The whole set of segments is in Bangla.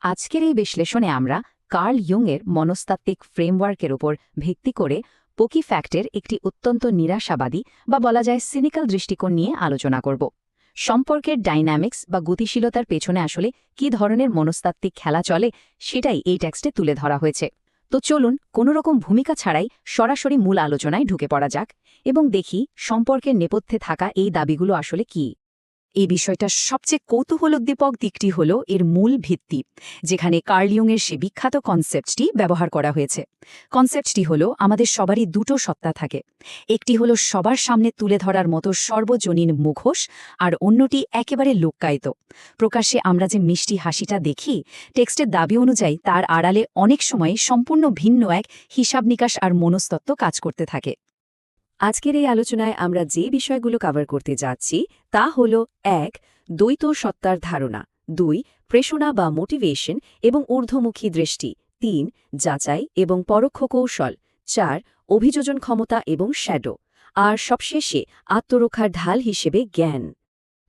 আজকের এই বিশ্লেষণে আমরা কার্ল ইয়ুংয়ের মনস্তাত্ত্বিক ফ্রেমওয়ার্কের উপর ভিত্তি করে পোকি ফ্যাক্টের একটি অত্যন্ত নিরাশাবাদী বা বলা যায় সিনিক্যাল দৃষ্টিকোণ নিয়ে আলোচনা করব। সম্পর্কের ডাইনামিক্স বা গতিশীলতার পেছনে আসলে কী ধরনের মনস্তাত্ত্বিক খেলা চলে সেটাই এই টেক্সটে তুলে ধরা হয়েছে। তো চলুন কোনোরকম ভূমিকা ছাড়াই সরাসরি মূল আলোচনায় ঢুকে পড়া যাক এবং দেখি সম্পর্কের নেপথ্যে থাকা এই দাবিগুলো আসলে কী। এই বিষয়টার সবচেয়ে কৌতূহলোদ্দীপক দিকটি হল এর মূল ভিত্তি, যেখানে কার্ল ইয়ুংয়ের সে বিখ্যাত কনসেপ্টটি ব্যবহার করা হয়েছে। কনসেপ্টটি হল আমাদের সবারই দুটো সত্তা থাকে, একটি হল সবার সামনে তুলে ধরার মতো সর্বজনীন মুখোশ, আর অন্যটি একেবারে লুক্কায়িত। প্রকাশ্যে আমরা যে মিষ্টি হাসিটা দেখি, টেক্সটের দাবি অনুযায়ী তার আড়ালে অনেক সময় সম্পূর্ণ ভিন্ন এক হিসাব নিকাশ আর মনস্তত্ত্ব কাজ করতে থাকে। আজকের এই আলোচনায় আমরা যে বিষয়গুলো কভার করতে যাচ্ছি তা হল ১. দ্বৈত সত্তার ধারণা, ২. প্রেষণা বা মোটিভেশন এবং ঊর্ধ্বমুখী দৃষ্টি, ৩. যাচাই এবং পরোক্ষ কৌশল, ৪. অভিযোজন ক্ষমতা এবং শ্যাডো, আর সবশেষে আত্মরক্ষার ঢাল হিসেবে জ্ঞান।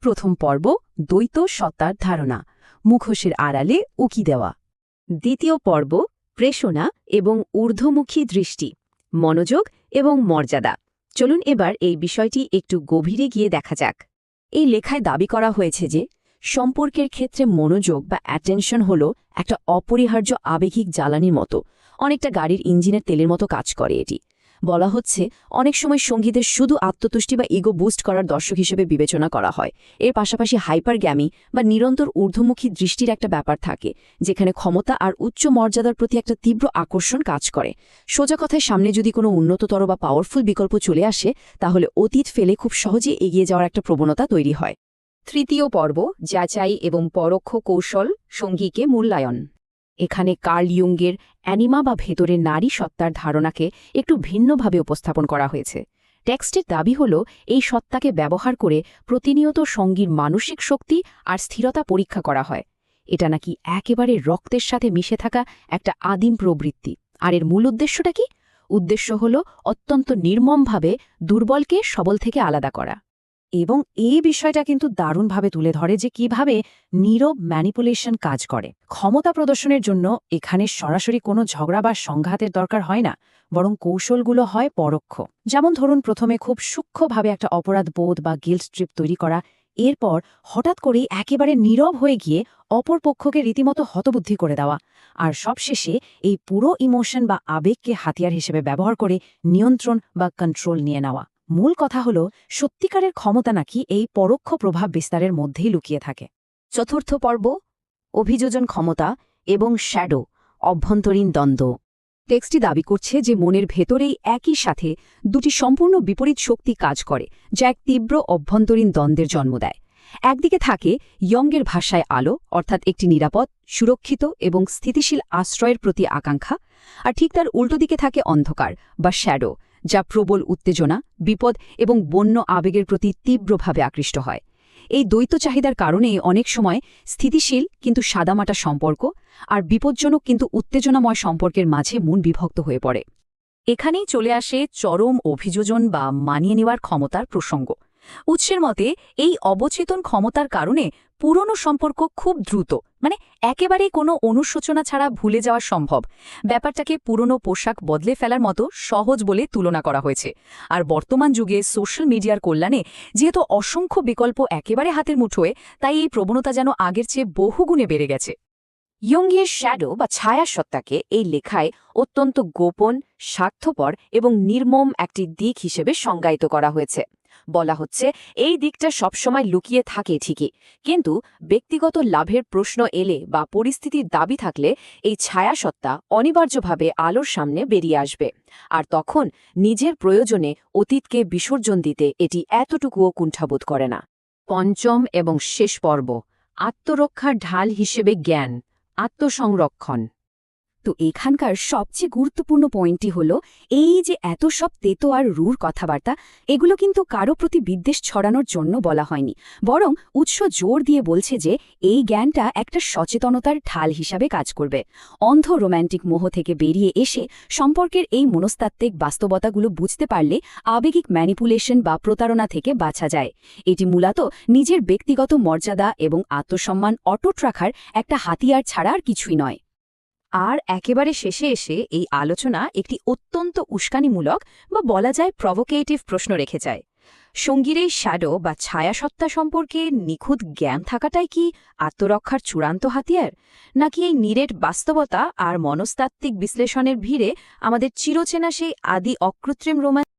প্রথম পর্ব, দ্বৈত সত্তার ধারণা, মুখোশের আড়ালে উকি দেওয়া। দ্বিতীয় পর্ব, প্রেষণা এবং ঊর্ধ্বমুখী দৃষ্টি, মনোযোগ এবং মর্যাদা। চলুন এবার এই বিষয়টি একটু গভীরে গিয়ে দেখা যাক। এই লেখায় দাবি করা হয়েছে যে সম্পর্কের ক্ষেত্রে মনোযোগ বা অ্যাটেনশন হল একটা অপরিহার্য আবেগিক জ্বালানির মতো, অনেকটা গাড়ির ইঞ্জিনের তেলের মতো কাজ করে এটি। বলা হচ্ছে অনেক সময় সঙ্গীদের শুধু আত্মতুষ্টি বা ইগো বুস্ট করার দর্শক হিসেবে বিবেচনা করা হয়, এর পাশাপাশি হাইপারগ্যামি বা নিরন্তর ঊর্ধ্বমুখী দৃষ্টির একটা ব্যাপার থাকে, যেখানে ক্ষমতা আর উচ্চ মর্যাদার প্রতি একটা তীব্র আকর্ষণ কাজ করে। সোজা কথায় সামনে যদি কোনো উন্নততর বা পাওয়ারফুল বিকল্প চলে আসে, তাহলে অতীত ফেলে খুব সহজে এগিয়ে যাওয়ার একটা প্রবণতা তৈরি হয়। তৃতীয় পর্ব, যাচাই এবং পরোক্ষ কৌশল, সঙ্গীকে মূল্যায়ন। এখানে কার্ল ইয়ুংয়ের অ্যানিমা বা ভেতরের নারী সত্তার ধারণাকে একটু ভিন্নভাবে উপস্থাপন করা হয়েছে। টেক্সটের দাবি হল এই সত্তাকে ব্যবহার করে প্রতিনিয়ত সঙ্গীর মানসিক শক্তি আর স্থিরতা পরীক্ষা করা হয়। এটা নাকি একেবারে রক্তের সাথে মিশে থাকা একটা আদিম প্রবৃত্তি। আর এর মূল উদ্দেশ্যটা কি? উদ্দেশ্য হল অত্যন্ত নির্মমভাবে দুর্বলকে সবল থেকে আলাদা করা। এবং এই বিষয়টা কিন্তু দারুণভাবে তুলে ধরে যে কিভাবে নীরব ম্যানিপুলেশন কাজ করে। ক্ষমতা প্রদর্শনের জন্য এখানে সরাসরি কোনো ঝগড়া বা সংঘাতের দরকার হয় না, বরং কৌশলগুলো হয় পরোক্ষ। যেমন ধরুন, প্রথমে খুব সূক্ষ্মভাবে একটা অপরাধ বোধ বা গিল্ট ট্রিপ তৈরি করা, এরপর হঠাৎ করেই একেবারে নীরব হয়ে গিয়ে অপর পক্ষকে রীতিমতো হতবুদ্ধি করে দেওয়া, আর সবশেষে এই পুরো ইমোশন বা আবেগকে হাতিয়ার হিসেবে ব্যবহার করে নিয়ন্ত্রণ বা কন্ট্রোল নিয়ে নেওয়া। মূল কথা হল সত্যিকারের ক্ষমতা নাকি এই পরোক্ষ প্রভাব বিস্তারের মধ্যেই লুকিয়ে থাকে। চতুর্থ পর্ব, অভিযোজন ক্ষমতা এবং শ্যাডো, অভ্যন্তরীণ দ্বন্দ্ব। টেক্সটটি দাবি করছে যে মনের ভেতরেই একই সাথে দুটি সম্পূর্ণ বিপরীত শক্তি কাজ করে, যা এক তীব্র অভ্যন্তরীণ দ্বন্দ্বের জন্ম দেয়। একদিকে থাকে ইয়ংয়ের ভাষায় আলো, অর্থাৎ একটি নিরাপদ, সুরক্ষিত এবং স্থিতিশীল আশ্রয়ের প্রতি আকাঙ্ক্ষা, আর ঠিক তার উল্টো দিকে থাকে অন্ধকার বা শ্যাডো, যা প্রবল উত্তেজনা, বিপদ এবং বন্য আবেগের প্রতি তীব্রভাবে আকৃষ্ট হয়। এই দ্বৈত চাহিদার কারণে অনেক সময় স্থিতিশীল কিন্তু সাদামাটা সম্পর্ক আর বিপজ্জনক কিন্তু উত্তেজনাময় সম্পর্কের মাঝে মন বিভক্ত হয়ে পড়ে। এখানেই চলে আসে চরম অভিযোজন বা মানিয়ে নেওয়ার ক্ষমতার প্রসঙ্গ। উৎসের মতে এই অবচেতন ক্ষমতার কারণে পুরনো সম্পর্ক খুব দ্রুত, একেবারেই কোনো অনুশোচনা ছাড়া ভুলে যাওয়া সম্ভব। ব্যাপারটাকে পুরনো পোশাক বদলে ফেলার মতো সহজ বলে তুলনা করা হয়েছে। আর বর্তমান যুগে সোশ্যাল মিডিয়ার কল্যাণে যেহেতু অসংখ্য বিকল্প একেবারে হাতের মুঠোয়, তাই এই প্রবণতা যেন আগের চেয়ে বহুগুণে বেড়ে গেছে। ইয়ংয়ের শ্যাডো বা ছায়া সত্তাকে এই লেখায় অত্যন্ত গোপন, স্বার্থপর এবং নির্মম একটি দিক হিসেবে সংজ্ঞায়িত করা হয়েছে। বলা হচ্ছে এই দিকটা সবসময় লুকিয়ে থাকে ঠিকই, কিন্তু ব্যক্তিগত লাভের প্রশ্ন এলে বা পরিস্থিতির দাবি থাকলে এই ছায়া সত্তা অনিবার্যভাবে আলোর সামনে বেরিয়ে আসবে। আর তখন নিজের প্রয়োজনে অতীতকে বিসর্জন দিতে এটি এতটুকুও কুণ্ঠাবোধ করে না। পঞ্চম এবং শেষ পর্ব, আত্মরক্ষার ঢাল হিসেবে জ্ঞান, আত্মসংরক্ষণ। তো এখানকার সবচেয়ে গুরুত্বপূর্ণ পয়েন্টটি হলো এই যে এত সব তেতো আর রূঢ় কথাবার্তা, এগুলো কিন্তু কারো প্রতি বিদ্বেষ ছড়ানোর জন্য বলা হয়নি, বরং উৎস জোর দিয়ে বলছে যে এই জ্ঞানটা একটা সচেতনতার ঢাল হিসাবে কাজ করবে। অন্ধ রোম্যান্টিক মোহ থেকে বেরিয়ে এসে সম্পর্কের এই মনস্তাত্ত্বিক বাস্তবতাগুলো বুঝতে পারলে আবেগিক ম্যানিপুলেশন বা প্রতারণা থেকে বাঁচা যায়। এটি মূলত নিজের ব্যক্তিগত মর্যাদা এবং আত্মসম্মান অটুট রাখার একটা হাতিয়ার ছাড়া আর কিছুই নয়। আর একেবারে শেষে এসে এই আলোচনা একটি অত্যন্ত উস্কানিমূলক বা বলা যায় প্রভোকেটিভ প্রশ্ন রেখে যায়। সঙ্গীর এই শ্যাডো বা ছায়াসত্তা সম্পর্কে নিখুঁত জ্ঞান থাকাটাই কি আত্মরক্ষার চূড়ান্ত হাতিয়ার, নাকি এই নিরেট বাস্তবতা আর মনস্তাত্ত্বিক বিশ্লেষণের ভিড়ে আমাদের চিরচেনা সেই আদি অকৃত্রিম রোম্যান্স